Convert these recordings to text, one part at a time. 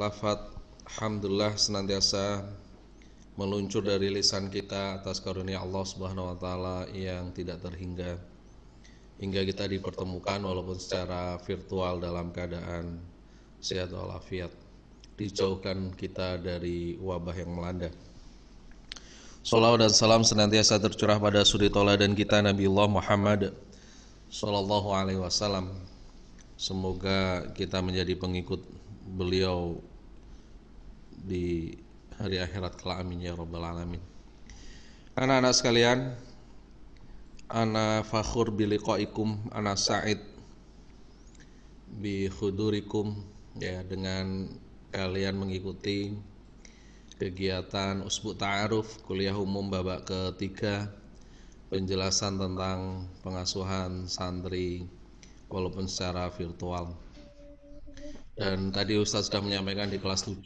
Lafaz Alhamdulillah senantiasa meluncur dari lisan kita atas karunia Allah Subhanahu wa taala yang tidak terhingga hingga kita dipertemukan walaupun secara virtual dalam keadaan sehat walafiat. Dijauhkan kita dari wabah yang melanda. Shalawat dan salam senantiasa tercurah pada suri tauladan kita Nabiullah Muhammad sallallahu alaihi wasallam. Semoga kita menjadi pengikut beliau di hari akhirat kelak, amin ya rabbal alamin. Anak-anak sekalian, ana fakhur biliqaikum, ana sa'id bi khudurikum, ya, dengan kalian mengikuti kegiatan Usbu Ta'aruf kuliah umum babak ketiga, penjelasan tentang pengasuhan santri walaupun secara virtual. Dan tadi Ustadz sudah menyampaikan di kelas 7,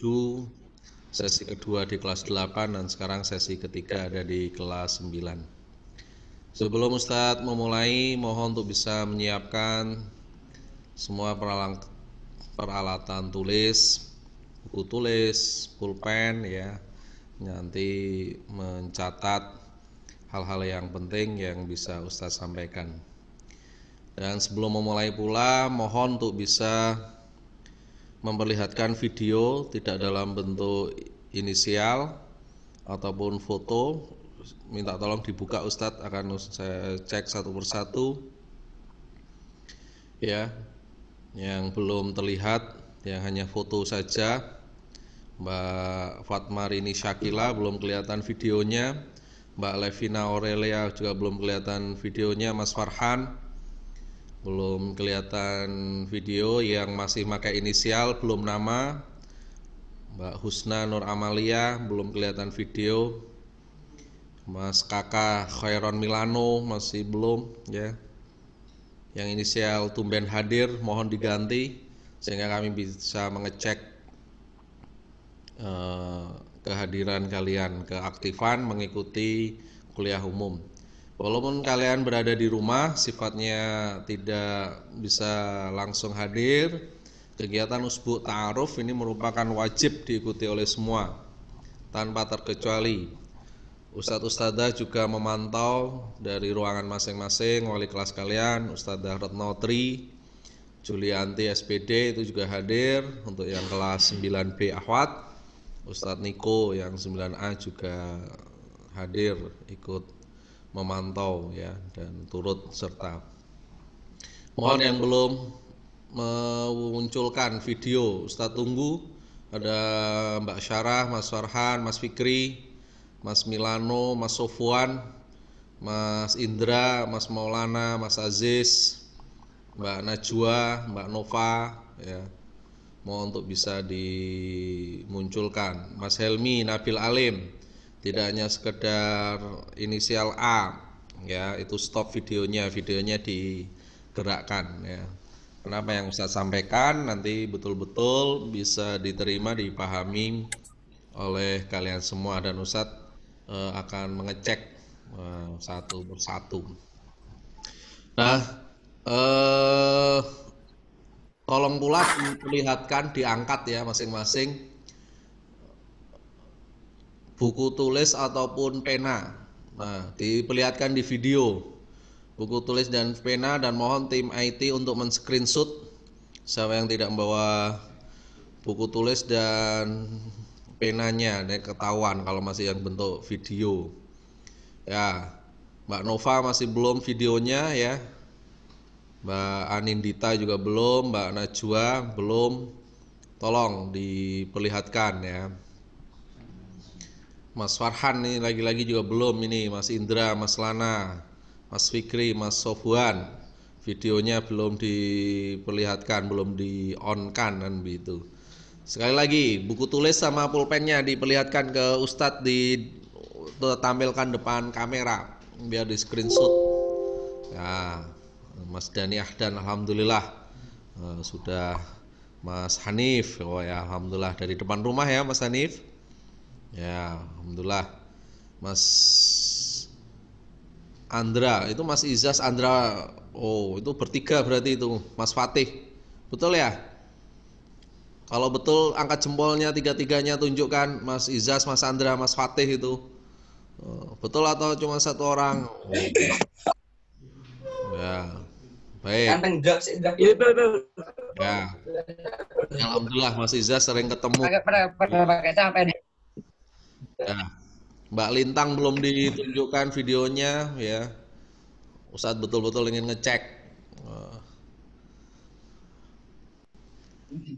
sesi kedua di kelas 8, dan sekarang sesi ketiga ada di kelas 9. Sebelum Ustadz memulai, mohon untuk bisa menyiapkan semua peralatan tulis, buku tulis, pulpen, ya, nanti mencatat hal-hal yang penting yang bisa Ustadz sampaikan. Dan sebelum memulai pula, mohon untuk bisa memperlihatkan video tidak dalam bentuk inisial ataupun foto. Minta tolong dibuka, Ustadz akan saya cek satu persatu, ya. Yang belum terlihat, yang hanya foto saja, Mbak Fatmarini Syakila belum kelihatan videonya, Mbak Levina Aurelia juga belum kelihatan videonya, Mas Farhan belum kelihatan video, yang masih pakai inisial belum nama, Mbak Husna Nur Amalia belum kelihatan video, Mas Kakak Khairon Milano masih belum, ya. Yang inisial tumben hadir mohon diganti sehingga kami bisa mengecek kehadiran kalian, keaktifan mengikuti kuliah umum. Walaupun kalian berada di rumah, sifatnya tidak bisa langsung hadir, kegiatan Usbu Ta'aruf ini merupakan wajib diikuti oleh semua tanpa terkecuali. Ustadz-ustadzah juga memantau dari ruangan masing-masing wali kelas kalian. Ustadzah Retnotri Julianti SPD itu juga hadir untuk yang kelas 9B Ahwat. Ustadz Niko yang 9A juga hadir ikut memantau, ya, dan turut serta. Mohon yang belum memunculkan video, Ustadz tunggu. Ada Mbak Syarah, Mas Farhan, Mas Fikri, Mas Milano, Mas Sofwan, Mas Indra, Mas Maulana, Mas Aziz, Mbak Najwa, Mbak Nova, ya. Mohon untuk bisa dimunculkan. Mas Helmi, Nabil Alim, tidak hanya sekedar inisial A, ya, itu stop videonya digerakkan, ya. Kenapa yang Ustaz sampaikan nanti betul-betul bisa diterima, dipahami oleh kalian semua, dan Ustaz akan mengecek satu persatu. Nah, tolong pula diperlihatkan, diangkat ya masing-masing buku tulis ataupun pena. Nah, diperlihatkan di video buku tulis dan pena, dan mohon tim IT untuk men-screenshot. Siapa yang tidak membawa buku tulis dan penanya, dan ketahuan kalau masih yang bentuk video. Ya, Mbak Nova masih belum videonya, ya. Mbak Anindita juga belum, Mbak Najwa belum. Tolong diperlihatkan, ya. Mas Farhan ini lagi-lagi juga belum ini, Mas Indra, Mas Lana, Mas Fikri, Mas Sofwan. Videonya belum diperlihatkan, belum di-on-kan, kan begitu. Sekali lagi, buku tulis sama pulpennya diperlihatkan ke Ustadz, ditampilkan depan kamera biar di screenshot. Ya, Mas Dani Ahdan alhamdulillah sudah. Mas Hanif, oh ya, alhamdulillah dari depan rumah ya Mas Hanif. Ya, alhamdulillah. Mas Andra, itu Mas Izas Andra. Oh, itu bertiga berarti itu. Mas Fatih. Betul ya? Kalau betul angkat jempolnya tiga-tiganya, tunjukkan Mas Izas, Mas Andra, Mas Fatih itu. Betul atau cuma satu orang? Ya, baik. Kanteng jok sih, itu tuh. Ya, alhamdulillah Mas Izas sering ketemu. Pakai sampai nih. Ya, Mbak Lintang belum ditunjukkan videonya ya. Ustadz betul-betul ingin ngecek. Eh,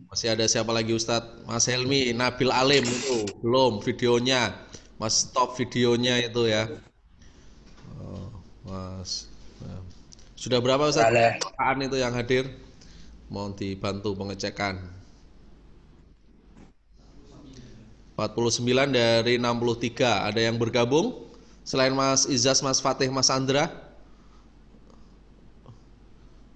Masih ada siapa lagi Ustadz? Mas Helmi, Nabil Alim itu belum videonya. Mas stop videonya itu ya. Mas. Nah. Sudah berapa Ustadz Boleh. perpustakaan itu yang hadir? Mohon dibantu pengecekan. 49 dari 63. Ada yang bergabung? Selain Mas Izas, Mas Fatih, Mas Andra?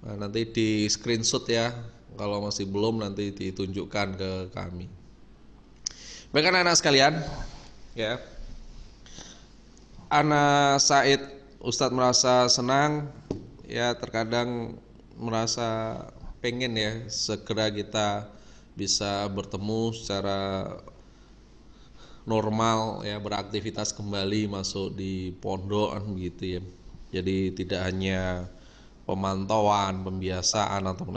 Nah, nanti di screenshot ya. Kalau masih belum nanti ditunjukkan ke kami. Baik anak-anak sekalian, ya. Ana Said, Ustadz merasa senang, ya terkadang merasa pengen ya segera kita bisa bertemu secara normal ya, beraktivitas kembali masuk di pondok kan begitu ya. Jadi tidak hanya pemantauan, pembiasaan atau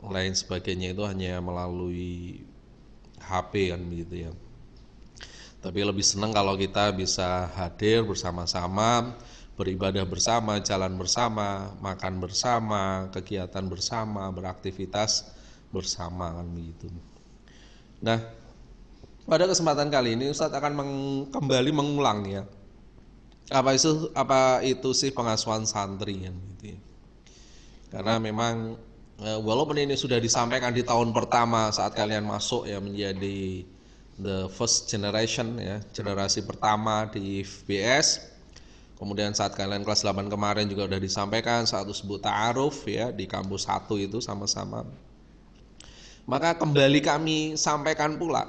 lain sebagainya itu hanya melalui HP kan begitu ya. Tapi lebih senang kalau kita bisa hadir bersama-sama, beribadah bersama, jalan bersama, makan bersama, kegiatan bersama, beraktivitas bersama kan begitu. Nah, pada kesempatan kali ini Ustadz akan kembali mengulang ya. Apa itu sih pengasuhan santri kan gitu ya. Karena memang walaupun ini sudah disampaikan di tahun pertama saat kalian masuk ya menjadi the first generation ya, generasi pertama di FBS. Kemudian saat kalian kelas 8 kemarin juga sudah disampaikan saat usbuk ta'aruf ya di kampus 1 itu sama-sama. Maka kembali kami sampaikan pula.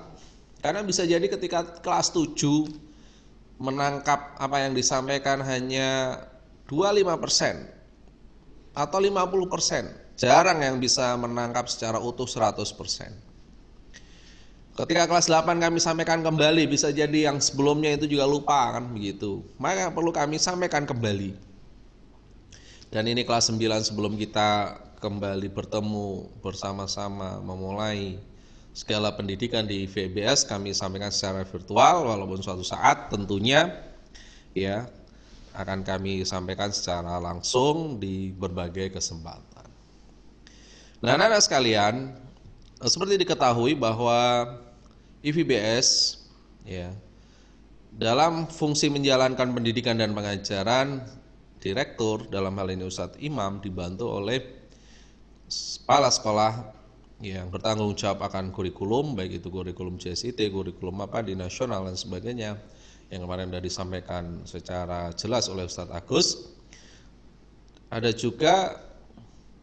Karena bisa jadi ketika kelas 7 menangkap apa yang disampaikan hanya 25% atau 50%. Jarang yang bisa menangkap secara utuh 100%. Ketika kelas 8 kami sampaikan kembali, bisa jadi yang sebelumnya itu juga lupa kan begitu. Maka perlu kami sampaikan kembali. Dan ini kelas 9 sebelum kita kembali bertemu bersama-sama memulai segala pendidikan di VBS, kami sampaikan secara virtual walaupun suatu saat tentunya ya akan kami sampaikan secara langsung di berbagai kesempatan. Nah, anak-anak sekalian, seperti diketahui bahwa IVBS ya dalam fungsi menjalankan pendidikan dan pengajaran, direktur dalam hal ini Ustadz Imam dibantu oleh kepala sekolah yang bertanggung jawab akan kurikulum, baik itu kurikulum JSIT, kurikulum apa di nasional dan sebagainya, yang kemarin sudah disampaikan secara jelas oleh Ustadz Agus. Ada juga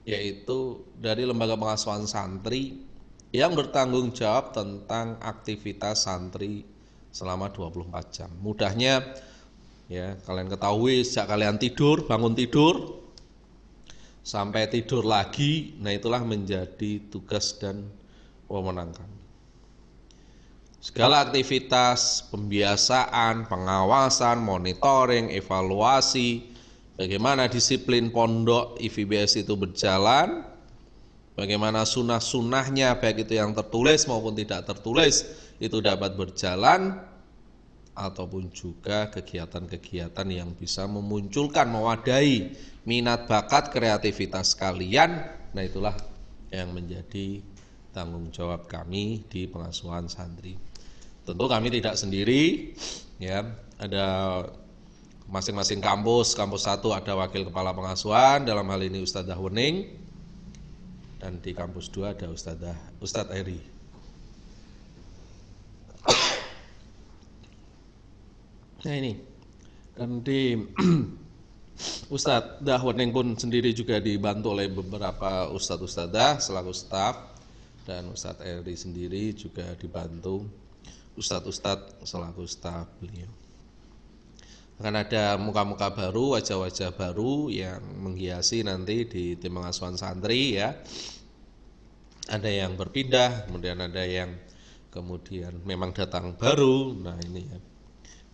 yaitu dari lembaga pengasuhan santri yang bertanggung jawab tentang aktivitas santri selama 24 jam. Mudahnya ya kalian ketahui sejak kalian tidur, bangun tidur sampai tidur lagi, nah itulah menjadi tugas dan wewenang kami. Segala aktivitas pembiasaan, pengawasan, monitoring, evaluasi, bagaimana disiplin pondok IVBS itu berjalan, bagaimana sunnah-sunnahnya baik itu yang tertulis maupun tidak tertulis itu dapat berjalan, ataupun juga kegiatan-kegiatan yang bisa memunculkan, mewadahi minat bakat kreativitas kalian. Nah itulah yang menjadi tanggung jawab kami di pengasuhan santri. Tentu kami tidak sendiri ya, ada masing-masing kampus 1 ada wakil kepala pengasuhan, dalam hal ini Ustadzah Wening, dan di kampus 2 ada Ustadz Eri. Nah ini, dan di Ustadz Dahwening pun sendiri juga dibantu oleh beberapa ustadz-ustadzah selaku staf, dan Ustadz Eri sendiri juga dibantu ustadz-ustadz selaku staf beliau. Akan ada muka-muka baru, wajah-wajah baru yang menghiasi nanti di tim pengasuhan santri ya. ada yang berpindah, kemudian ada yang kemudian memang datang baru. Nah ini ya,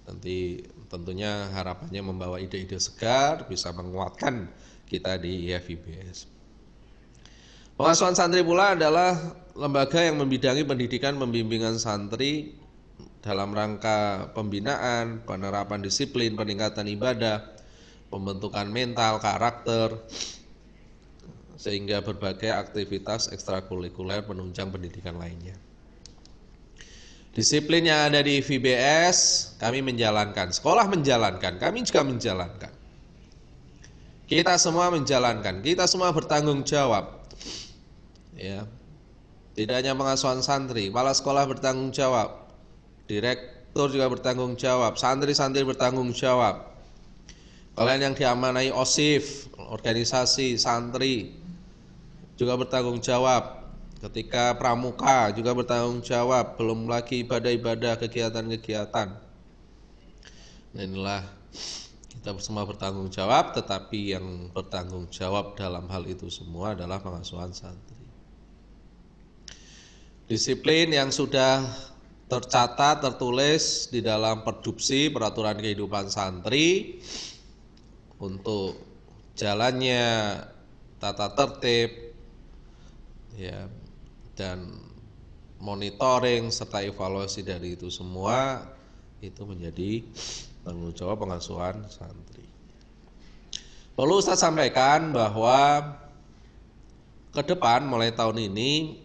nanti tentunya harapannya membawa ide-ide segar, bisa menguatkan kita di IFIBS. Pengasuhan santri pula adalah lembaga yang membidangi pendidikan pembimbingan santri dalam rangka pembinaan, penerapan disiplin, peningkatan ibadah, pembentukan mental, karakter, sehingga berbagai aktivitas ekstrakurikuler penunjang pendidikan lainnya. Disiplin yang ada di VBS kami menjalankan, sekolah menjalankan, kami juga menjalankan. Kita semua menjalankan, kita semua bertanggung jawab. Ya. Tidak hanya pengasuhan santri, kepala sekolah bertanggung jawab, direktur juga bertanggung jawab, santri-santri bertanggung jawab. Kalian yang diamanai OSIF, organisasi santri juga bertanggung jawab. Ketika pramuka juga bertanggung jawab, belum lagi ibadah-ibadah, kegiatan-kegiatan. Nah, inilah kita semua bertanggung jawab, tetapi yang bertanggung jawab dalam hal itu semua adalah pengasuhan santri. Disiplin yang sudah tercatat, tertulis di dalam Perdupsi, Peraturan Kehidupan Santri, untuk jalannya tata tertib, ya, dan monitoring serta evaluasi dari itu semua itu menjadi tanggung jawab pengasuhan santri. Perlu saya sampaikan bahwa ke depan mulai tahun ini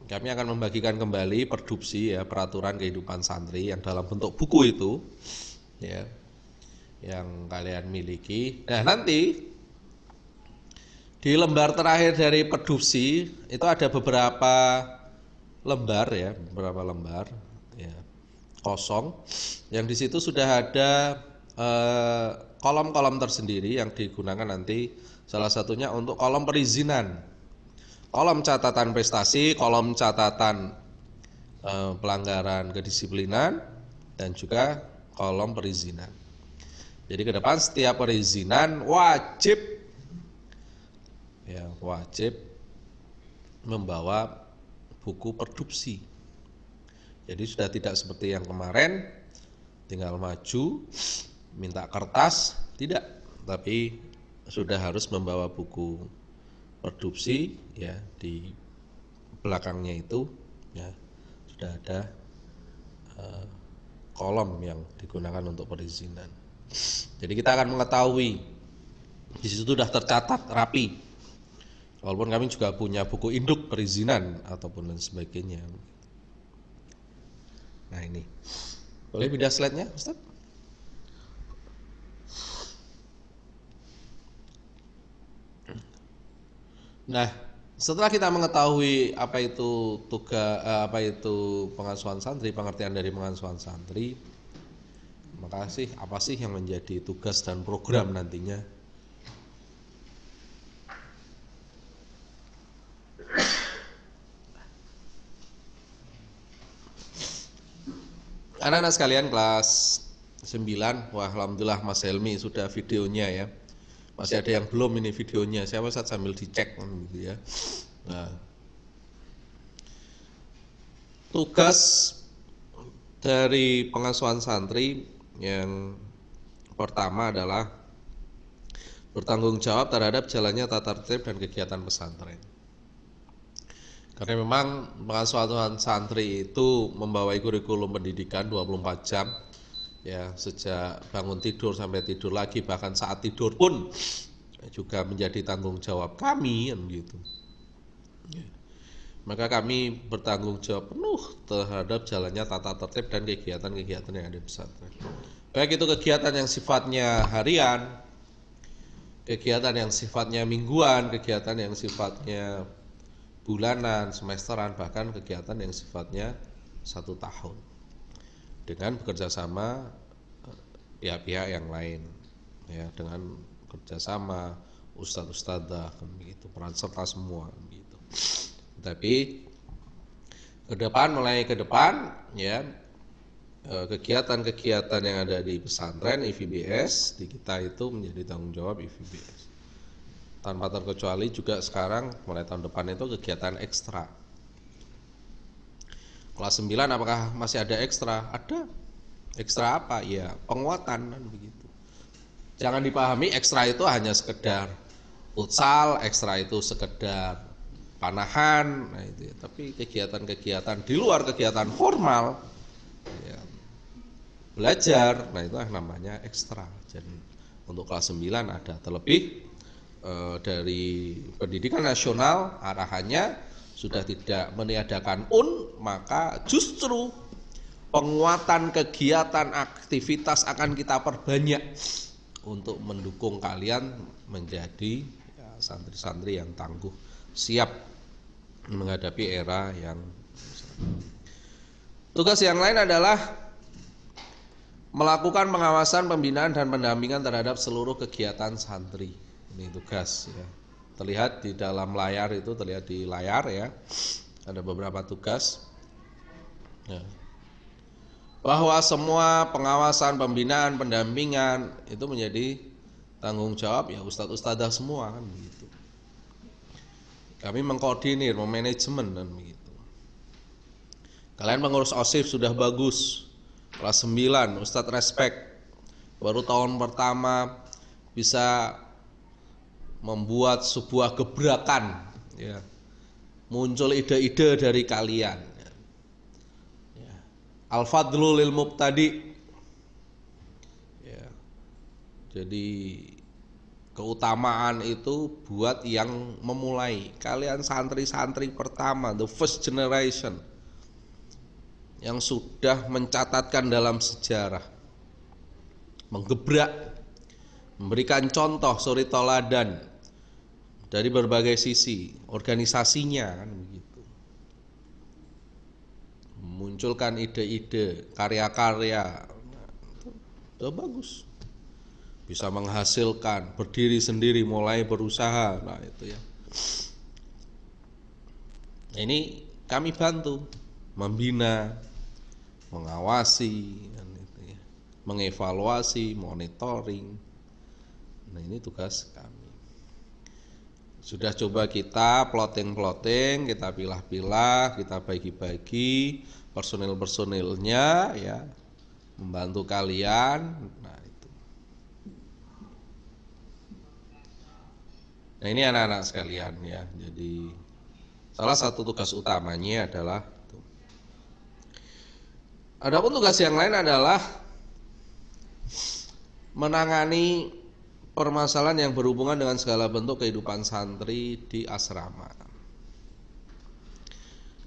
kami akan membagikan kembali Perdupsi, ya, Peraturan Kehidupan Santri yang dalam bentuk buku itu, ya, yang kalian miliki. Nah, nanti di lembar terakhir dari Perdupsi itu ada beberapa lembar, ya, beberapa lembar, ya, kosong, yang di situ sudah ada kolom-kolom tersendiri yang digunakan nanti, salah satunya untuk kolom perizinan. Kolom catatan prestasi, kolom catatan pelanggaran kedisiplinan, dan juga kolom perizinan. Jadi ke depan setiap perizinan wajib membawa buku Perdupsi. Jadi sudah tidak seperti yang kemarin tinggal maju minta kertas, tidak, tapi sudah harus membawa buku Perdupsi, ya, di belakangnya itu, ya, sudah ada kolom yang digunakan untuk perizinan. Jadi kita akan mengetahui di situ sudah tercatat rapi. Walaupun kami juga punya buku induk perizinan ataupun dan sebagainya. Nah, ini boleh pindah slide-nya, Ustaz? Nah, setelah kita mengetahui apa itu pengasuhan santri, pengertian dari pengasuhan santri, maka apa sih yang menjadi tugas dan program nantinya? Anak-anak sekalian kelas 9, wah, alhamdulillah Mas Helmi sudah videonya, ya. Masih ada yang belum ini videonya, saya Ustaz sambil dicek gitu, ya. Nah, tugas dari pengasuhan santri yang pertama adalah bertanggung jawab terhadap jalannya tata tertib dan kegiatan pesantren. Karena memang pengasuhan santri itu membawa kurikulum pendidikan 24 jam, ya, sejak bangun tidur sampai tidur lagi, bahkan saat tidur pun juga menjadi tanggung jawab kami, kan gitu. Ya. Maka kami bertanggung jawab penuh terhadap jalannya tata tertib dan kegiatan-kegiatan yang ada di pesantren. Baik itu kegiatan yang sifatnya harian, kegiatan yang sifatnya mingguan, kegiatan yang sifatnya bulanan, semesteran, bahkan kegiatan yang sifatnya 1 tahun dengan bekerjasama pihak-pihak yang lain, ya, dengan kerjasama ustadz-ustadzah, begitu, peran serta semua, begitu. Tapi mulai ke depan, ya, kegiatan-kegiatan yang ada di pesantren IFIBS di kita itu menjadi tanggung jawab IFIBS. Tanpa terkecuali juga sekarang mulai tahun depan itu kegiatan ekstra. Kelas 9 apakah masih ada ekstra? Ada. Ekstra apa? Ya, penguatan kan begitu. Jangan dipahami ekstra itu hanya sekedar futsal, ekstra itu sekedar panahan, nah itu ya. Tapi kegiatan-kegiatan di luar kegiatan formal, ya, belajar, nah itu namanya ekstra. Jadi untuk kelas 9 ada. Terlebih dari pendidikan nasional arahannya sudah tidak meniadakan maka justru penguatan kegiatan aktivitas akan kita perbanyak untuk mendukung kalian menjadi santri-santri yang tangguh, siap menghadapi era yang. Tugas yang lain adalah melakukan pengawasan, pembinaan dan pendampingan terhadap seluruh kegiatan santri. Ini tugas ya. Terlihat di dalam layar itu, terlihat di layar ya. Ada beberapa tugas. Ya. Bahwa semua pengawasan, pembinaan, pendampingan itu menjadi tanggung jawab ya ustadz-ustadzah semua kan begitu. Kami mengkoordinir, memanajemen dan begitu. Kalian pengurus OSIF sudah bagus. Kelas 9, Ustadz respect. Baru tahun pertama bisa membuat sebuah gebrakan ya. Muncul ide-ide dari kalian. Al-fadlu lil mubtadi. Ya. Jadi keutamaan itu buat yang memulai. Kalian santri-santri pertama, the first generation, yang sudah mencatatkan dalam sejarah, menggebrak, memberikan contoh suri toladan dari berbagai sisi, organisasinya kan begitu. Munculkan ide-ide, karya-karya, itu bagus. Bisa menghasilkan, berdiri sendiri, mulai berusaha, nah itu ya. Nah, ini kami bantu membina, mengawasi, gitu ya, mengevaluasi, monitoring. Nah ini tugas kami. Sudah coba kita plotting, kita pilah-pilah, kita bagi-bagi personil-personilnya ya, membantu kalian. Nah itu. Nah ini anak-anak sekalian ya. Jadi salah satu tugas utamanya adalah itu. Adapun tugas yang lain adalah menangani permasalahan yang berhubungan dengan segala bentuk kehidupan santri di asrama.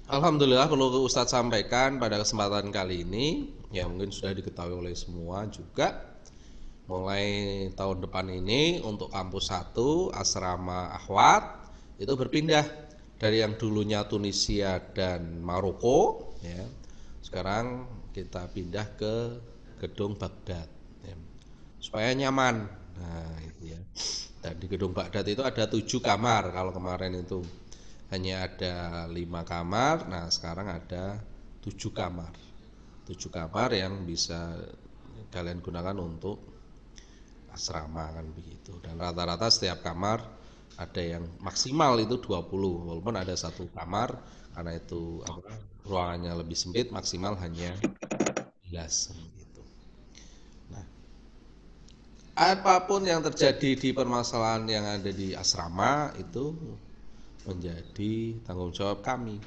Alhamdulillah perlu Ustadz sampaikan pada kesempatan kali ini, ya mungkin sudah diketahui oleh semua juga, mulai tahun depan ini untuk kampus 1 asrama Akhwat itu berpindah dari yang dulunya Tunisia dan Maroko ya. Sekarang kita pindah ke gedung Baghdad ya, supaya nyaman. Nah itu ya. Dan di gedung Baghdad itu ada 7 kamar. Kalau kemarin itu hanya ada 5 kamar, nah sekarang ada 7 kamar. 7 kamar yang bisa kalian gunakan untuk asrama kan begitu. Dan rata-rata setiap kamar ada yang maksimal itu 20, walaupun ada 1 kamar karena itu ruangannya lebih sempit, maksimal hanya 11 gitu. Nah, apapun yang terjadi di permasalahan yang ada di asrama itu menjadi tanggung jawab kami.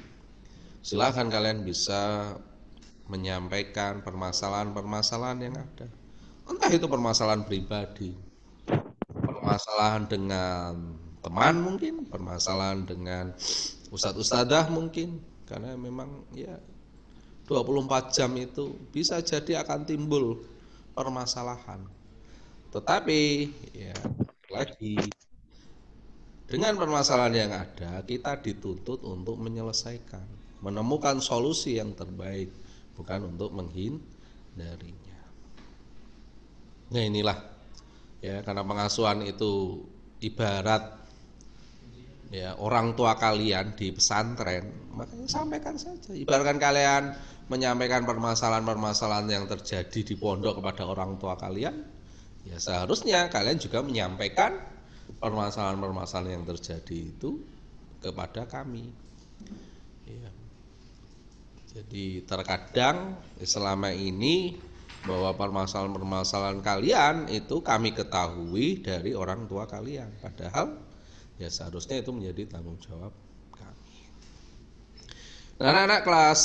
Silahkan kalian bisa menyampaikan permasalahan-permasalahan yang ada. Entah itu permasalahan pribadi, permasalahan dengan teman mungkin, permasalahan dengan ustadz-ustadzah mungkin. Karena memang ya 24 jam itu bisa jadi akan timbul permasalahan. Tetapi ya lagi dengan permasalahan yang ada, kita dituntut untuk menyelesaikan, menemukan solusi yang terbaik, bukan untuk menghindarinya. Nah inilah ya, karena pengasuhan itu ibarat ya orang tua kalian di pesantren, makanya sampaikan saja. Ibaratkan kalian menyampaikan permasalahan-permasalahan yang terjadi di pondok kepada orang tua kalian, ya seharusnya kalian juga menyampaikan permasalahan-permasalahan yang terjadi itu kepada kami ya. Jadi terkadang selama ini bahwa permasalahan-permasalahan kalian itu kami ketahui dari orang tua kalian, padahal ya seharusnya itu menjadi tanggung jawab kami. Nah, anak-anak kelas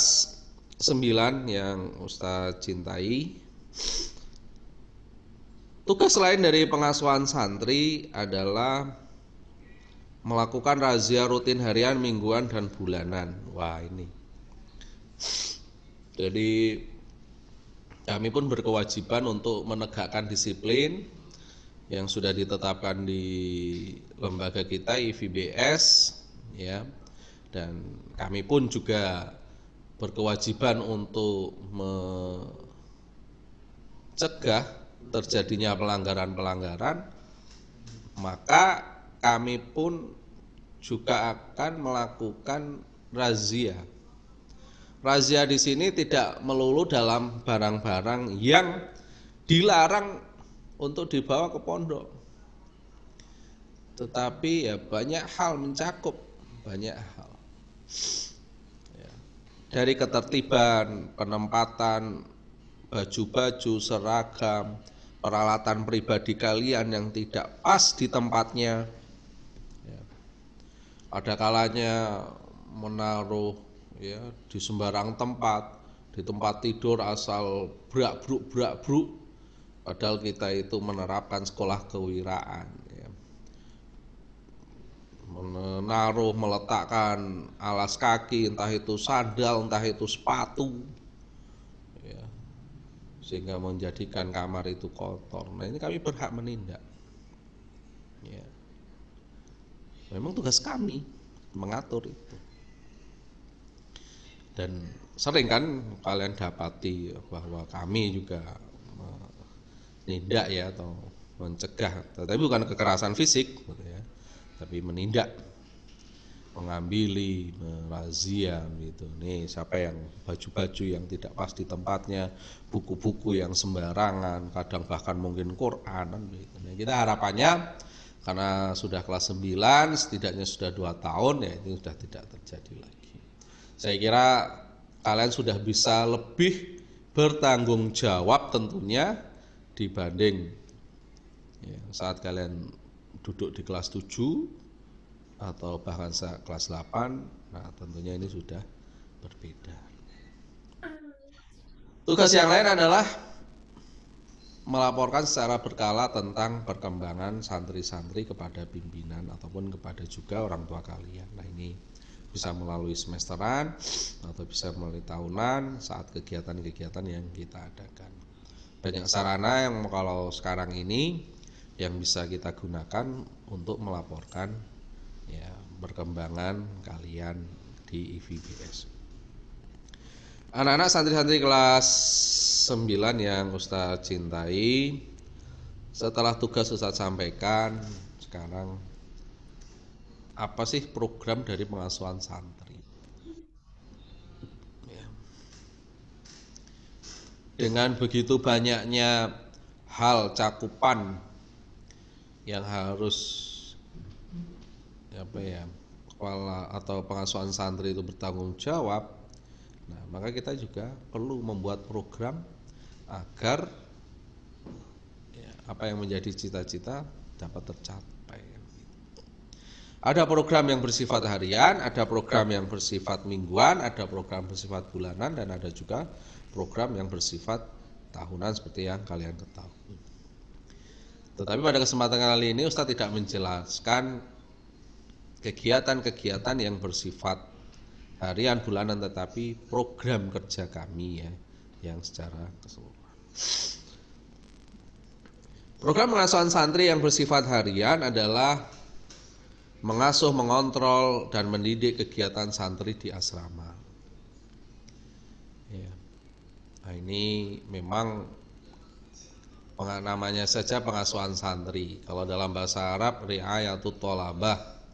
9 yang Ustadz cintai, tugas lain dari pengasuhan santri adalah melakukan razia rutin harian, mingguan, dan bulanan. Wah, ini. Jadi kami pun berkewajiban untuk menegakkan disiplin yang sudah ditetapkan di lembaga kita IVBS, ya. Dan kami pun juga berkewajiban untuk mencegah terjadinya pelanggaran-pelanggaran, maka kami pun juga akan melakukan razia. Razia di sini tidak melulu dalam barang-barang yang dilarang untuk dibawa ke pondok, tetapi ya banyak hal, mencakup banyak hal. Ya. Dari ketertiban, penempatan baju-baju, seragam, peralatan pribadi kalian yang tidak pas di tempatnya. Ya. Ada kalanya menaruh ya di sembarang tempat, di tempat tidur asal brak-bruk, padahal kita itu menerapkan sekolah kewiraan, ya. Menaruh, meletakkan alas kaki, entah itu sandal, entah itu sepatu, ya, sehingga menjadikan kamar itu kotor. Nah, ini kami berhak menindak, ya. Memang tugas kami mengatur itu. Dan sering kan kalian dapati bahwa kami juga menindak ya, atau mencegah, tapi bukan kekerasan fisik gitu ya, tapi menindak, mengambil, merazia gitu. Nih siapa yang baju-baju yang tidak pas di tempatnya, buku-buku yang sembarangan, kadang bahkan mungkin Quran gitu. Nah, kita harapannya karena sudah kelas 9, setidaknya sudah 2 tahun ya, ini sudah tidak terjadi lagi. Saya kira kalian sudah bisa lebih bertanggung jawab tentunya dibanding ya, saat kalian duduk di kelas 7 atau bahkan kelas 8. Nah, tentunya ini sudah berbeda. Tugas yang lain adalah melaporkan secara berkala tentang perkembangan santri-santri kepada pimpinan ataupun kepada juga orang tua kalian. Nah, ini bisa melalui semesteran atau bisa melalui tahunan saat kegiatan-kegiatan yang kita adakan. Banyak sarana yang kalau sekarang ini yang bisa kita gunakan untuk melaporkan ya perkembangan kalian di IVBS. Anak-anak santri-santri kelas 9 yang Ustadz cintai, setelah tugas Ustadz sampaikan, sekarang apa sih program dari pengasuhan santri? Ya. Dengan begitu banyaknya hal cakupan yang harus kepala atau pengasuhan santri itu bertanggung jawab, nah maka kita juga perlu membuat program agar ya, apa yang menjadi cita-cita dapat tercapai. Ada program yang bersifat harian, ada program yang bersifat mingguan, ada program bersifat bulanan, dan ada juga program yang bersifat tahunan seperti yang kalian ketahui. Tetapi pada kesempatan kali ini Ustadz tidak menjelaskan kegiatan-kegiatan yang bersifat harian, bulanan, tetapi program kerja kami ya, yang secara keseluruhan. Program pengasuhan santri yang bersifat harian adalah mengasuh, mengontrol, dan mendidik kegiatan santri di asrama. Ya. Nah, ini memang namanya saja pengasuhan santri. Kalau dalam bahasa Arab ri'ayatut thalabah.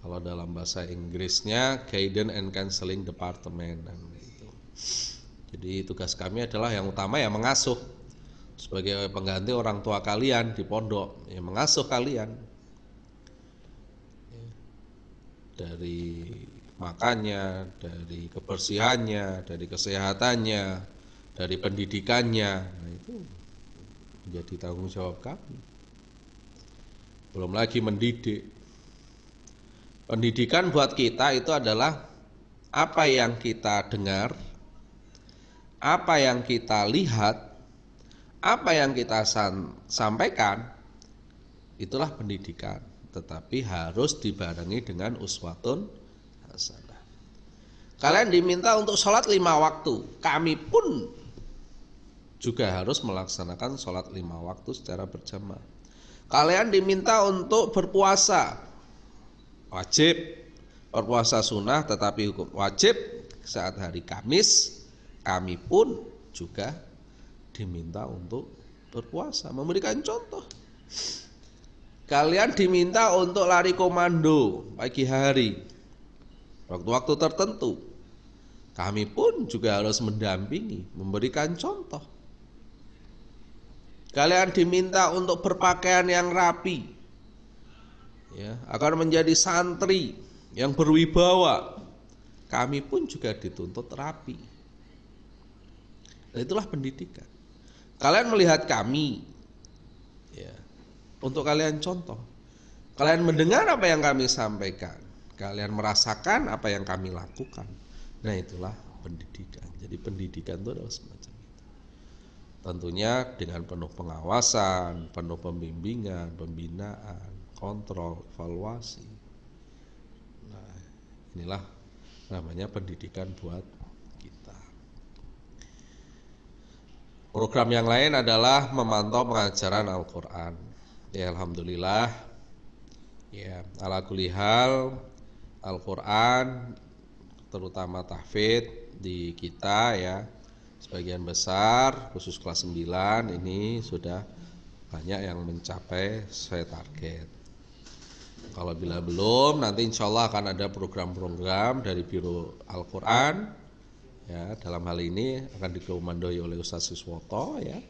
Kalau dalam bahasa Inggrisnya guidance and counseling department. Gitu. Jadi tugas kami adalah yang utama ya mengasuh. Sebagai pengganti orang tua kalian di pondok, ya mengasuh kalian. Dari makannya, dari kebersihannya, dari kesehatannya, dari pendidikannya. Nah, itu menjadi tanggung jawab kami. Belum lagi mendidik. Pendidikan buat kita itu adalah apa yang kita dengar, apa yang kita lihat, apa yang kita sampaikan, itulah pendidikan. Tetapi harus dibarengi dengan uswatun hasanah. Kalian diminta untuk sholat 5 waktu. Kami pun juga harus melaksanakan sholat 5 waktu secara berjamaah. Kalian diminta untuk berpuasa. Wajib. Berpuasa sunnah tetapi hukum wajib saat hari Kamis. Kami pun juga diminta untuk berpuasa, memberikan contoh. Kalian diminta untuk lari komando pagi hari, waktu-waktu tertentu. Kami pun juga harus mendampingi, memberikan contoh. Kalian diminta untuk berpakaian yang rapi, ya, agar menjadi santri yang berwibawa. Kami pun juga dituntut rapi. Dan itulah pendidikan. Kalian melihat kami, ya, untuk kalian contoh. Kalian mendengar apa yang kami sampaikan. Kalian merasakan apa yang kami lakukan. Nah, itulah pendidikan. Jadi pendidikan itu adalah semacam itu. Tentunya dengan penuh pengawasan, penuh pembimbingan, pembinaan, kontrol, evaluasi. Nah, inilah namanya pendidikan buat kita. Program yang lain adalah memantau pengajaran Al-Quran. Ya, alhamdulillah. Ya, ala kulli hal Al-Quran terutama tahfidz di kita ya, sebagian besar khusus kelas 9 ini sudah banyak yang mencapai sesuai target. Kalau bila belum, nanti insya Allah akan ada program-program dari Biro Al-Quran ya, dalam hal ini akan dikomandoi oleh Ustaz Siswoto ya,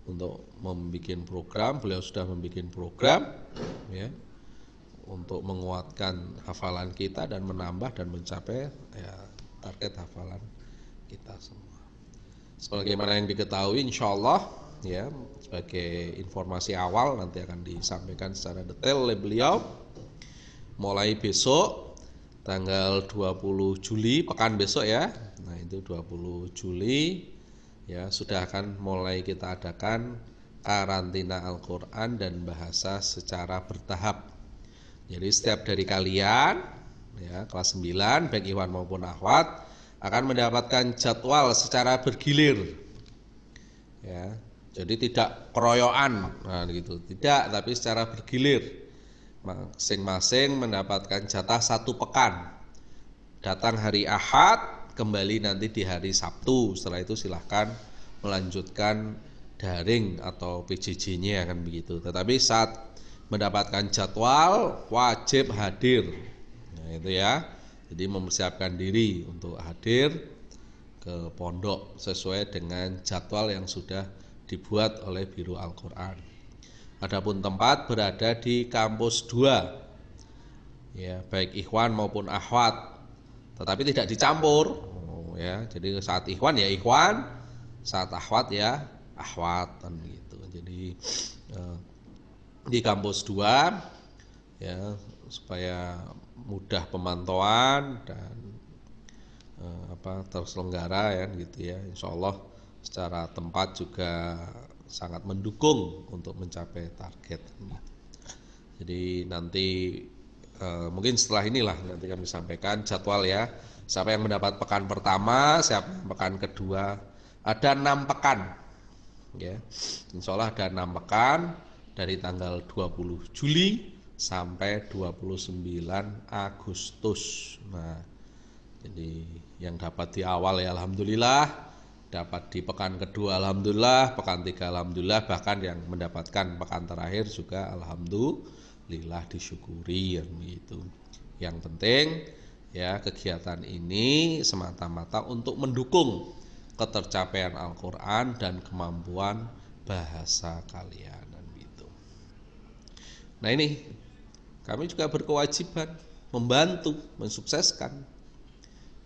untuk membuat program. Beliau sudah membuat program ya, untuk menguatkan hafalan kita dan menambah dan mencapai ya, target hafalan kita semua. Sebagaimana yang diketahui insya Allah ya, sebagai informasi awal nanti akan disampaikan secara detail oleh beliau. Mulai besok tanggal 20 Juli, pekan besok ya. Nah, itu 20 Juli ya, sudah akan mulai kita adakan karantina Al-Quran dan bahasa secara bertahap. Jadi setiap dari kalian ya, kelas 9 baik ikhwan maupun akhwat akan mendapatkan jadwal secara bergilir. Ya. Jadi tidak keroyokan, nah gitu. Tidak, tapi secara bergilir. Masing-masing mendapatkan jatah 1 pekan. Datang hari Ahad, kembali nanti di hari Sabtu. Setelah itu silahkan melanjutkan daring atau PJJ-nya kan begitu. Tetapi saat mendapatkan jadwal wajib hadir. Nah, itu ya. Jadi mempersiapkan diri untuk hadir ke pondok sesuai dengan jadwal yang sudah dibuat oleh Biro Al-Quran. Adapun tempat berada di kampus 2. Ya, baik ikhwan maupun akhwat. Tetapi tidak dicampur. Ya, jadi saat ikhwan ya ikhwan, saat akhwat ya akhwat kan gitu. Jadi di kampus 2 ya, supaya mudah pemantauan dan terselenggara ya gitu ya. Insya Allah secara tempat juga sangat mendukung untuk mencapai target. Jadi nanti mungkin setelah inilah nanti kami sampaikan jadwal ya. Siapa yang mendapat pekan pertama, siapa yang pekan kedua. Ada 6 pekan ya. Insya Allah ada 6 pekan dari tanggal 20 Juli sampai 29 Agustus. Nah, jadi yang dapat di awal ya alhamdulillah, dapat di pekan kedua alhamdulillah, pekan 3 alhamdulillah, bahkan yang mendapatkan pekan terakhir juga alhamdulillah, disyukuri yang begitu. Yang penting ya, kegiatan ini semata-mata untuk mendukung ketercapaian Al-Quran dan kemampuan bahasa kalian. Nah, ini kami juga berkewajiban membantu mensukseskan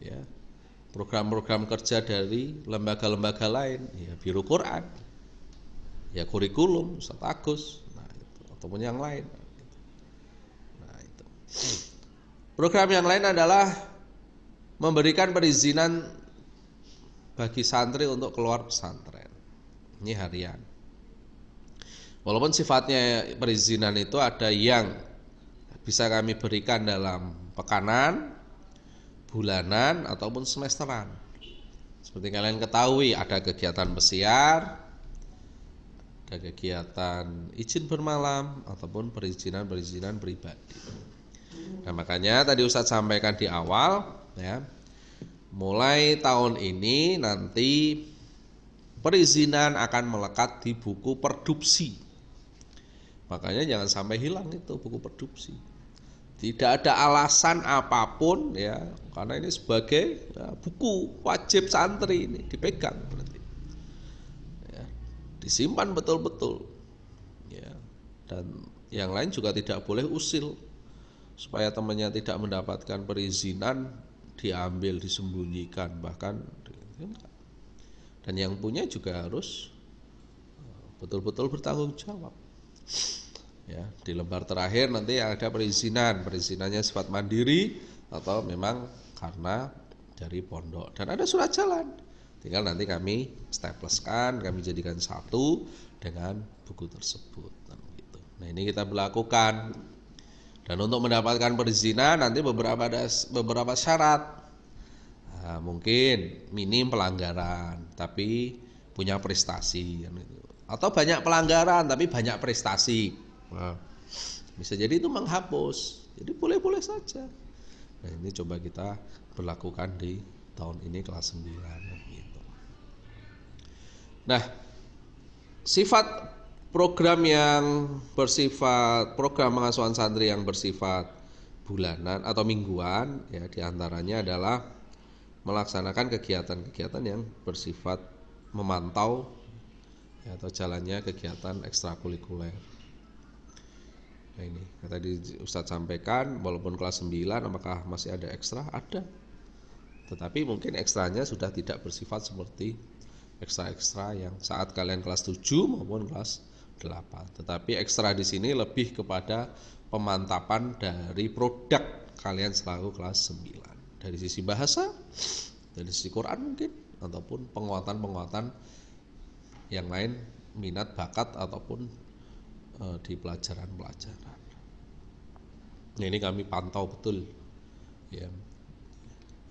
ya program-program kerja dari lembaga-lembaga lain, ya Biro Quran, ya kurikulum Ustaz Agus, nah itu, ataupun yang lain. Nah itu. Program yang lain adalah memberikan perizinan bagi santri untuk keluar pesantren. Ini harian. Walaupun sifatnya perizinan itu ada yang bisa kami berikan dalam pekanan, bulanan, ataupun semesteran. Seperti kalian ketahui, ada kegiatan pesiar, ada kegiatan izin bermalam, ataupun perizinan pribadi. Nah makanya tadi Ustadz sampaikan di awal, ya, mulai tahun ini nanti perizinan akan melekat di buku perdupsi. Makanya jangan sampai hilang itu buku perdupsi. Tidak ada alasan apapun ya, karena ini sebagai ya, buku wajib santri ini dipegang berarti. Ya, disimpan betul-betul. Ya, dan yang lain juga tidak boleh usil supaya temannya tidak mendapatkan perizinan diambil, disembunyikan bahkan. Dan yang punya juga harus betul-betul bertanggung jawab. Ya, di lembar terakhir nanti ada perizinannya sifat mandiri atau memang karena dari pondok, dan ada surat jalan, tinggal nanti kami stapleskan, kami jadikan satu dengan buku tersebut. Nah ini kita berlakukan, dan untuk mendapatkan perizinan nanti beberapa syarat. Nah, mungkin minim pelanggaran tapi punya prestasi, atau banyak pelanggaran tapi banyak prestasi. Nah, bisa jadi itu menghapus, jadi boleh-boleh saja. Nah ini coba kita berlakukan di tahun ini kelas 9 gitu. Nah sifat program pengasuhan santri yang bersifat bulanan atau mingguan ya, diantaranya adalah melaksanakan kegiatan-kegiatan yang bersifat memantau ya, atau jalannya kegiatan ekstrakurikuler. Nah ini tadi Ustadz sampaikan, walaupun kelas 9 apakah masih ada ekstra? Ada. Tetapi mungkin ekstranya sudah tidak bersifat seperti ekstra-ekstra yang saat kalian kelas 7 maupun kelas 8. Tetapi ekstra di sini lebih kepada pemantapan dari produk kalian selalu kelas 9. Dari sisi bahasa, dari sisi Quran mungkin, ataupun penguatan-penguatan yang lain, minat, bakat, ataupun di pelajaran-pelajaran. Nah, ini kami pantau betul. Ya.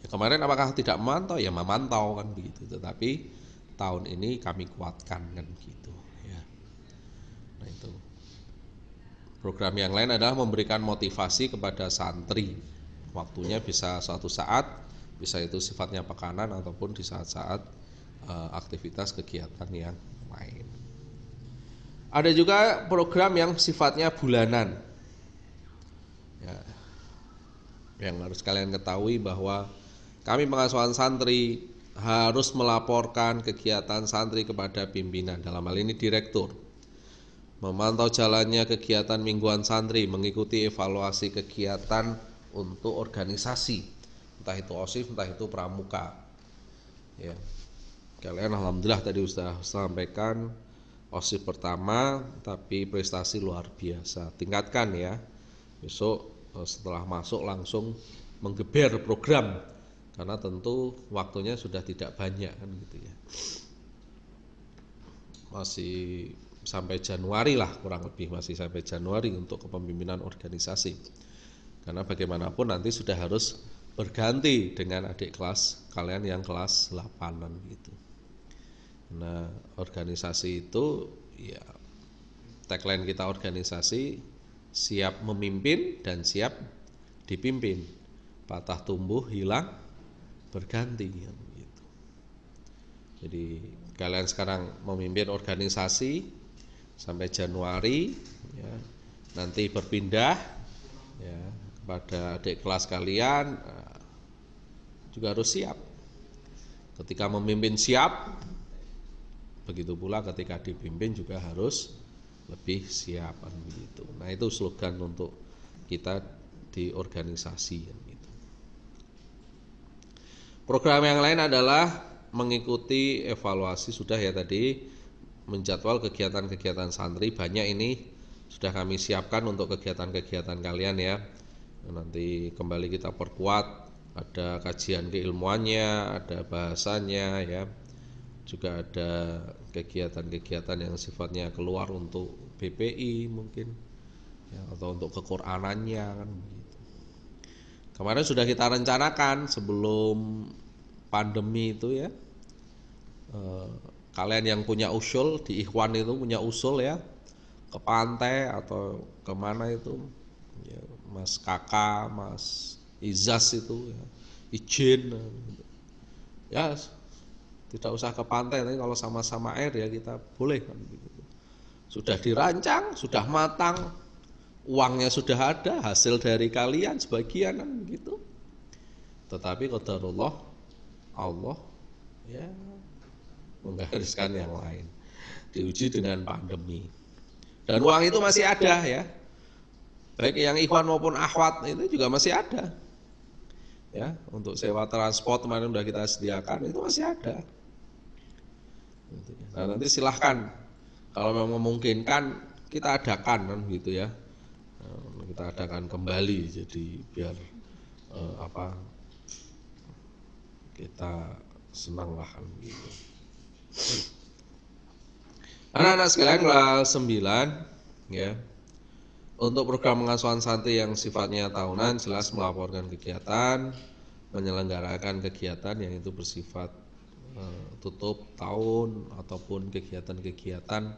Ya, kemarin apakah tidak memantau? Ya memantau kan begitu. Tetapi tahun ini kami kuatkan kan gitu. Ya. Nah itu. Program yang lain adalah memberikan motivasi kepada santri. Waktunya bisa suatu saat, bisa itu sifatnya pekanan ataupun di saat-saat aktivitas kegiatan yang lain. Ada juga program yang sifatnya bulanan ya, yang harus kalian ketahui bahwa kami pengasuhan santri harus melaporkan kegiatan santri kepada pimpinan, dalam hal ini direktur, memantau jalannya kegiatan mingguan santri, mengikuti evaluasi kegiatan untuk organisasi, entah itu OSIS, entah itu pramuka ya. Kalian alhamdulillah tadi sudah sampaikan OSIS pertama, tapi prestasi luar biasa. Tingkatkan ya. Besok setelah masuk langsung menggeber program, karena tentu waktunya sudah tidak banyak kan gitu ya. Masih sampai Januari lah, kurang lebih masih sampai Januari untuk kepemimpinan organisasi. Karena bagaimanapun nanti sudah harus berganti dengan adik kelas kalian yang kelas 8-an gitu. Nah, organisasi itu ya, tagline kita organisasi siap memimpin dan siap dipimpin, patah tumbuh hilang berganti gitu. Jadi kalian sekarang memimpin organisasi sampai Januari ya, nanti berpindah ya kepada adik kelas kalian juga harus siap. Ketika memimpin siap, begitu pula ketika dipimpin juga harus lebih siap begitu. Nah itu slogan untuk kita di organisasi gitu. Program yang lain adalah mengikuti evaluasi, sudah ya tadi, menjadwal kegiatan-kegiatan santri. Banyak ini sudah kami siapkan untuk kegiatan-kegiatan kalian ya. Nanti kembali kita perkuat, ada kajian keilmuannya, ada bahasanya ya. Juga ada kegiatan-kegiatan yang sifatnya keluar untuk BPI mungkin ya, atau untuk kequranannya kan begitu. Kemarin sudah kita rencanakan sebelum pandemi itu ya, kalian yang punya usul di Ikhwan itu punya usul ya, ke pantai atau kemana itu ya, Mas Kakak, Mas Izas itu ya, izin ya, tidak usah ke pantai, tapi kalau sama-sama air ya kita boleh kan begitu. Sudah dirancang, sudah matang, uangnya sudah ada, hasil dari kalian sebagian kan begitu. Tetapi qadarullah, Allah ya menggariskan yang lain, diuji dengan pandemi. Dan uang itu masih ada ya, baik yang ikhwan maupun akhwat itu juga masih ada ya, untuk sewa transport kemarin sudah kita sediakan, itu masih ada. Nah, nanti silahkan kalau memang memungkinkan kita adakan kan gitu ya, kita adakan kembali, jadi biar kita senang lah kan gitu. Anak-anak sekalian kelas 9 ya, untuk program pengasuhan santri yang sifatnya tahunan jelas melaporkan kegiatan, menyelenggarakan kegiatan yang itu bersifat tutup tahun ataupun kegiatan-kegiatan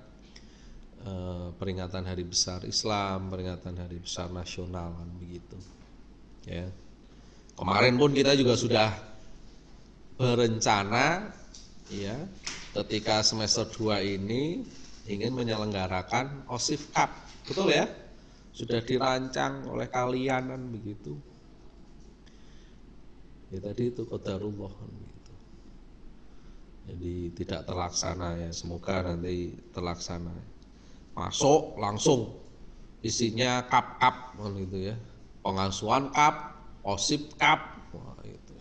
peringatan Hari Besar Islam, peringatan Hari Besar Nasional kan begitu. Ya. Kemarin pun kita juga sudah berencana ya, ketika semester 2 ini ingin menyelenggarakan OSIF Cup. Betul ya? Sudah dirancang oleh kalian kan begitu. Ya tadi itu qadarullah kan begitu. Jadi tidak terlaksana ya, semoga nanti terlaksana. Masuk langsung isinya cup gitu ya, pengasuhan cup, OSIP cup, wah itu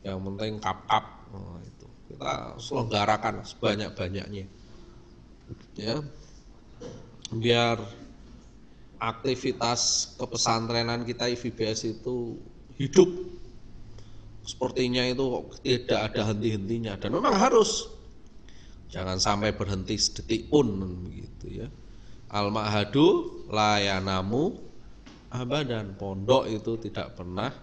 yang penting cup, wah itu kita selenggarakan sebanyak-banyaknya ya, biar aktivitas kepesantrenan kita IVBS itu hidup. Sepertinya itu tidak ada henti-hentinya, dan memang harus, jangan sampai berhenti sedetik pun begitu ya. Al-ma'hadu la yanamu abadan, pondok itu tidak pernah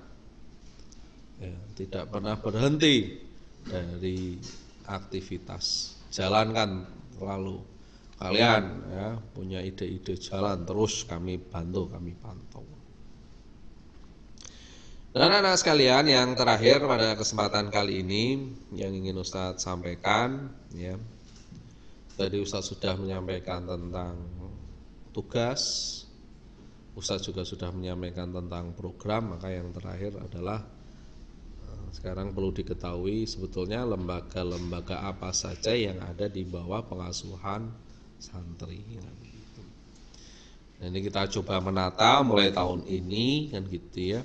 berhenti dari aktivitas. Jalankan lalu kalian ya, punya ide-ide jalan terus, kami bantu, kami pantau. Dan anak-anak sekalian, yang terakhir pada kesempatan kali ini yang ingin Ustadz sampaikan ya, tadi Ustadz sudah menyampaikan tentang tugas, Ustadz juga sudah menyampaikan tentang program, maka yang terakhir adalah sekarang perlu diketahui sebetulnya lembaga-lembaga apa saja yang ada di bawah pengasuhan santri. Nah, ini kita coba menata mulai tahun ini kan gitu ya.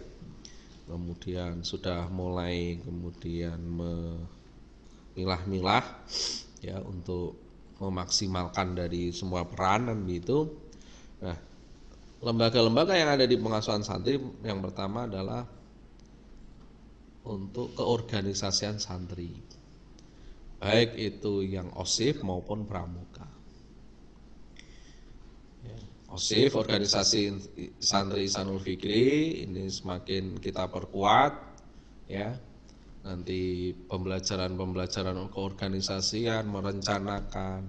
Kemudian sudah mulai memilah-milah ya untuk memaksimalkan dari semua peranan gitu. Nah, lembaga-lembaga yang ada di pengasuhan santri yang pertama adalah untuk keorganisasian santri, baik itu yang OSIF maupun pramuka. OSIF, organisasi santri Ihsanul Fikri, ini semakin kita perkuat ya. Nanti pembelajaran keorganisasian, merencanakan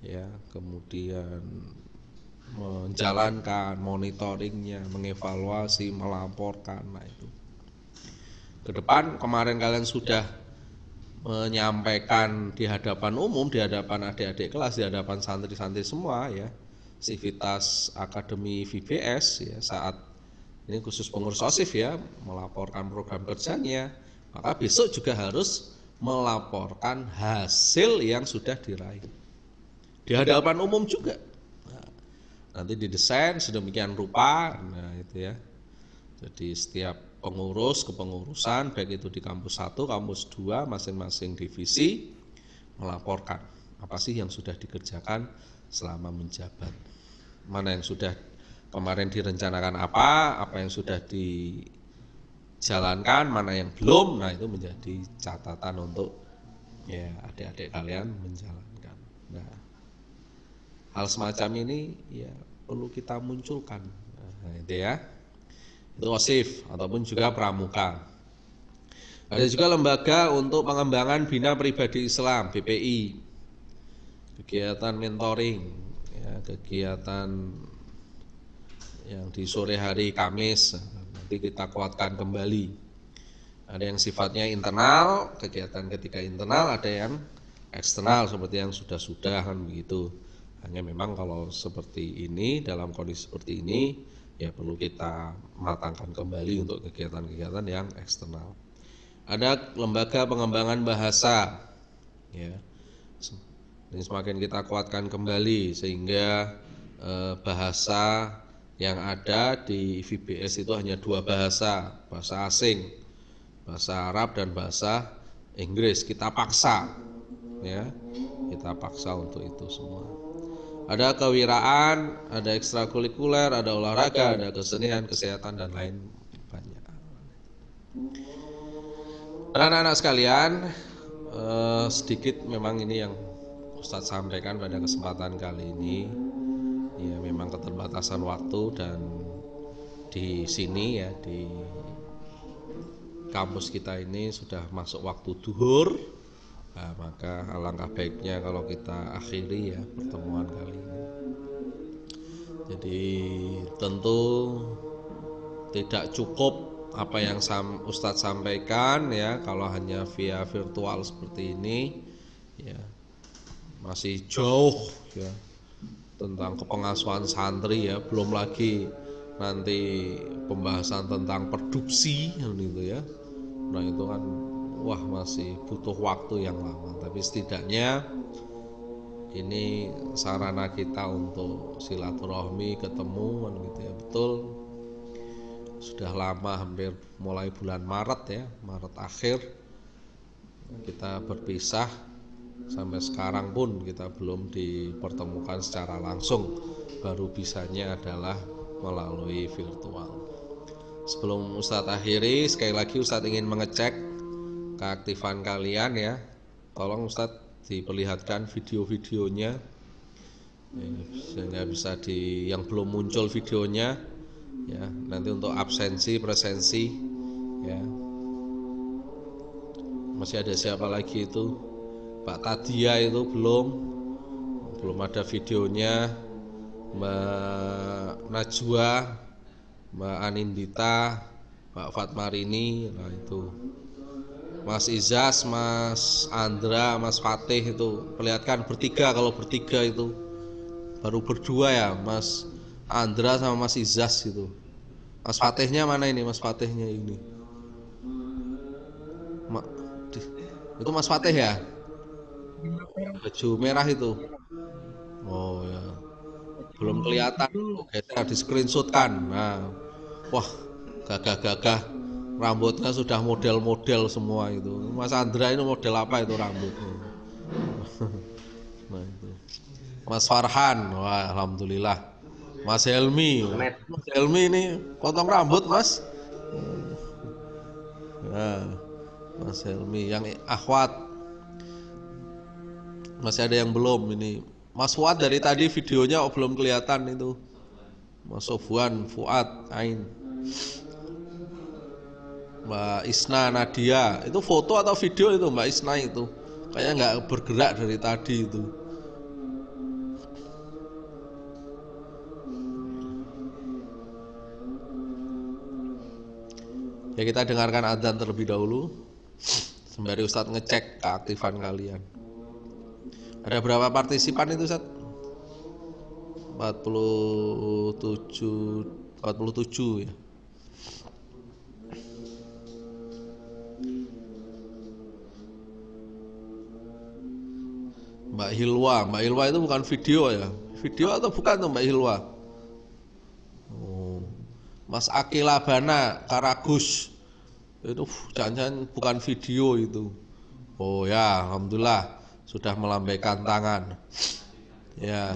ya, kemudian menjalankan, monitoringnya, mengevaluasi, melaporkan. Nah itu ke depan, kemarin kalian sudah menyampaikan di hadapan umum, di hadapan adik-adik kelas, di hadapan santri-santri semua ya, sivitas akademi VBS ya, saat ini khusus pengurus OSIF ya, melaporkan program kerjanya, maka besok juga harus melaporkan hasil yang sudah diraih di hadapan umum juga. Nah, nanti didesain sedemikian rupa, nah itu ya, Jadi setiap pengurus kepengurusan baik itu di kampus 1, kampus 2, masing-masing divisi melaporkan apa sih yang sudah dikerjakan selama menjabat. Mana yang sudah kemarin direncanakan apa yang sudah dijalankan, mana yang belum. Nah, itu menjadi catatan untuk ya adik-adik kalian menjalankan. Nah, hal semacam ini ya perlu kita munculkan. Nah, itu ya. Itu OSIF ataupun juga pramuka. Ada juga lembaga untuk pengembangan bina pribadi Islam, BPI. Kegiatan mentoring, ya, kegiatan yang di sore hari Kamis nanti kita kuatkan kembali. Ada yang sifatnya internal, kegiatan ketika internal, ada yang eksternal seperti yang sudah-sudah kan begitu. Hanya memang kalau seperti ini, dalam kondisi seperti ini, ya perlu kita matangkan kembali untuk kegiatan-kegiatan yang eksternal. Ada lembaga pengembangan bahasa, ya. Ini semakin kita kuatkan kembali sehingga bahasa yang ada di VBS itu hanya 2 bahasa, bahasa asing, bahasa Arab dan bahasa Inggris. Kita paksa, ya, kita paksa untuk itu semua. Ada kewiraan, ada ekstrakurikuler, ada olahraga, ada kesenian, kesehatan dan lain banyak. Anak-anak sekalian, sedikit memang ini yang Ustadz sampaikan pada kesempatan kali ini. Ya memang keterbatasan waktu dan di sini ya di kampus kita ini sudah masuk waktu duhur. Nah, maka alangkah baiknya kalau kita akhiri ya pertemuan kali ini. Jadi tentu tidak cukup apa yang Ustadz sampaikan ya kalau hanya via virtual seperti ini ya masih jauh ya tentang kepengasuhan santri ya, belum lagi nanti pembahasan tentang produksi gitu ya. Nah itu kan wah masih butuh waktu yang lama, tapi setidaknya ini sarana kita untuk silaturahmi, ketemu kan gitu ya. Betul sudah lama, hampir mulai bulan Maret ya, Maret akhir kita berpisah, sampai sekarang pun kita belum dipertemukan secara langsung, baru bisanya adalah melalui virtual. Sebelum Ustadz akhiri, sekali lagi Ustadz ingin mengecek keaktifan kalian ya. Tolong Ustadz diperlihatkan video-videonya ya, sehingga bisa yang belum muncul videonya ya, nanti untuk absensi, presensi ya. Masih ada siapa lagi itu? Pak Tadia itu belum ada videonya. Mbak Najwa, Mbak Anindita, Mbak Fatmarini, nah itu Mas Izas, Mas Andra, Mas Fatih itu perlihatkan bertiga. Kalau bertiga itu baru berdua ya, Mas Andra sama Mas Izas itu. Mas Fatihnya mana ini? Mas Fatihnya ini itu Mas Fatih ya, baju merah itu. Oh ya, belum kelihatan, geser di screenshot kan. Nah, wah gagah-gagah, rambutnya sudah model-model semua itu. Mas Andra ini model apa itu rambutnya? Nah, itu. Mas Farhan, wah alhamdulillah. Mas Helmi, Mas Helmi ini potong rambut Mas. Nah, Mas Helmi yang akhwat. Masih ada yang belum ini. Mas Fuad dari tadi videonya belum kelihatan itu. Mas Sofwan, Fuad, Ain. Mbak Isna Nadia, itu foto atau video itu Mbak Isna itu? Kayaknya nggak bergerak dari tadi itu. Ya kita dengarkan adzan terlebih dahulu sembari Ustadz ngecek keaktifan kalian. Ada berapa partisipan itu Ustadz? 47 ya. Mbak Hilwa itu bukan video ya? Video atau bukan tuh Mbak Hilwa? Oh. Mas Akilabana Karagus. Itu jangan-jangan bukan video itu. Oh ya, alhamdulillah sudah melambaikan tangan. Ya.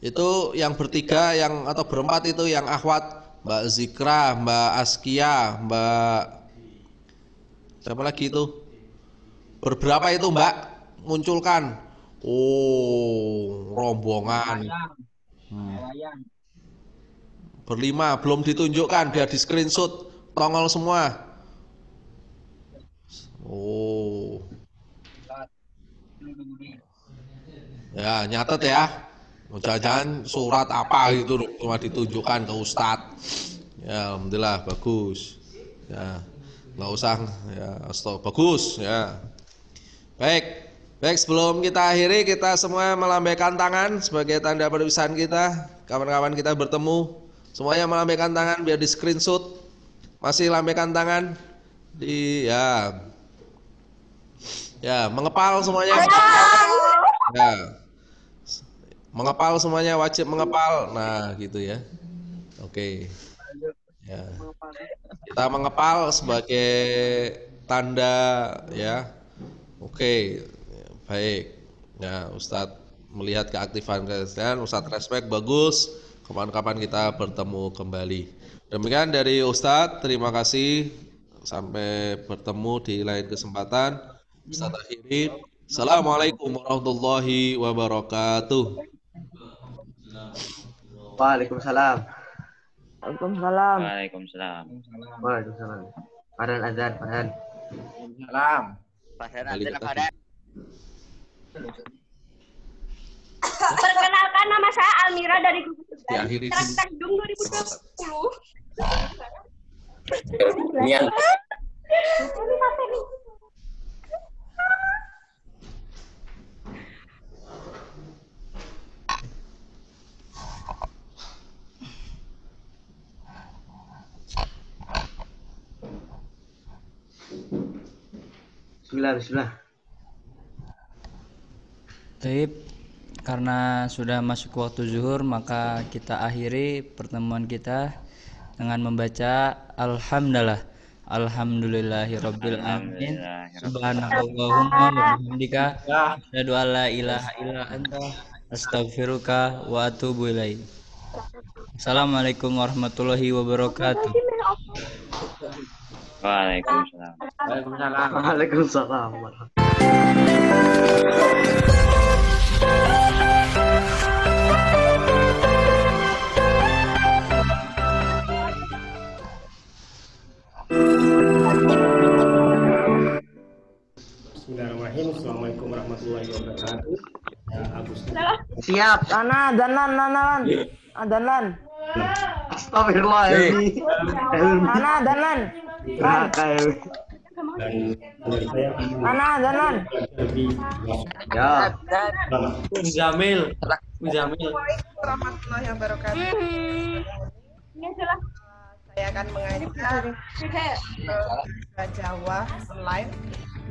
Itu yang bertiga yang atau berempat itu yang akhwat, Mbak Zikra, Mbak Askia, Mbak siapa lagi itu? Berberapa itu Mbak? Munculkan. Oh, rombongan. Berlima belum ditunjukkan, biar di screenshot, tongol semua. Oh. Ya, nyatet ya. Jangan surat apa gitu cuma ditunjukkan ke Ustadz. Ya, alhamdulillah bagus. Ya, nggak usah ya, bagus ya. Baik. Baik, sebelum kita akhiri, kita semua melambaikan tangan sebagai tanda perpisahan kita. Kawan-kawan kita bertemu, semuanya melambaikan tangan biar di screenshot. Masih lambaikan tangan di ya mengepal semuanya. Ya, mengepal semuanya, wajib mengepal. Nah, gitu ya. Oke. Ya. Kita mengepal sebagai tanda ya. Oke. Baik, ya Ustadz melihat keaktifan kalian, Ustadz respect bagus. Kapan-kapan kita bertemu kembali. Demikian dari Ustadz, terima kasih. Sampai bertemu di lain kesempatan. Ustadz akhiri. Assalamualaikum warahmatullahi wabarakatuh. Waalaikumsalam. Waalaikumsalam. Waalaikumsalam. Waalaikumsalam. Farhan azan, Farhan. Salam. Perkenalkan, nama saya Almira dari Gugus Diakhiri sini. Bandung 2020. Nian. Bismillah. Baik, karena sudah masuk waktu zuhur, maka kita akhiri pertemuan kita dengan membaca Alhamdulillah. Alhamdulillahirabbil alamin. Subhanakallahumma wa bihamdika asyhadu an la ilaha illa anta astaghfiruka wa atubu ilaik. Assalamualaikum warahmatullahi wabarakatuh. Waalaikumsalam. Waalaikumsalam. Bismillahirrahmanirrahim. Assalamualaikum warahmatullahi wabarakatuh. Siap. Ana danan. Adanan. Astagfirullahaladzim. Ana danan. Rakael. Dan menurut saya Ana danan. lebih Ya. Muzamil. Warahmatullahi wabarakatuh. Saya akan mengajar bahasa Jawa online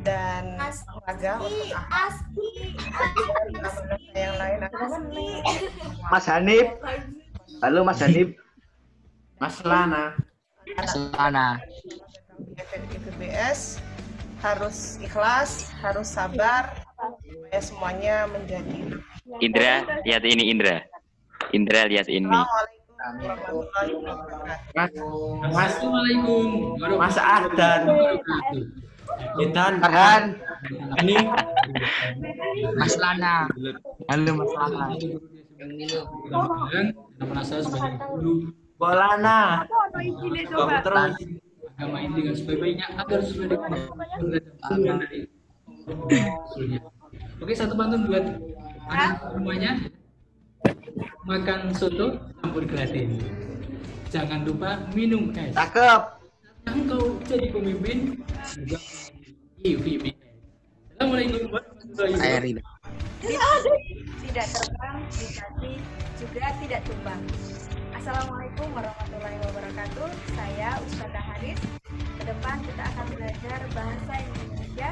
dan olahraga untuk bahasa yang lain. Mas Hanif. Halo Mas Hanif. Mas Lana. IPBS harus ikhlas, harus sabar, supaya semuanya menjadi. Indra, lihat ini Indra. Indra lihat ini. Assalamualaikum warahmatullahi wabarakatuh. Assalamualaikum. Mas Ardan. Intan. Farhan. Ini Mas Lana. Halo Mas Lana. Nama saya sebagai guru Bolana. Coba Terus. agama ini dengan sebaik-baiknya agar sesuai dengan tuntunan dari Rasulnya. Oke, satu pantun buat anak semuanya. Makan soto campur gelatin. Jangan lupa minum es. Cakep. Engkau jadi pemimpin juga IVBS. Assalamualaikum warahmatullahi wabarakatuh. Tidak terbang, dikasih juga tidak tumbang. Assalamualaikum warahmatullahi wabarakatuh. Saya Ustazah Haris. Ke depan kita akan belajar bahasa Indonesia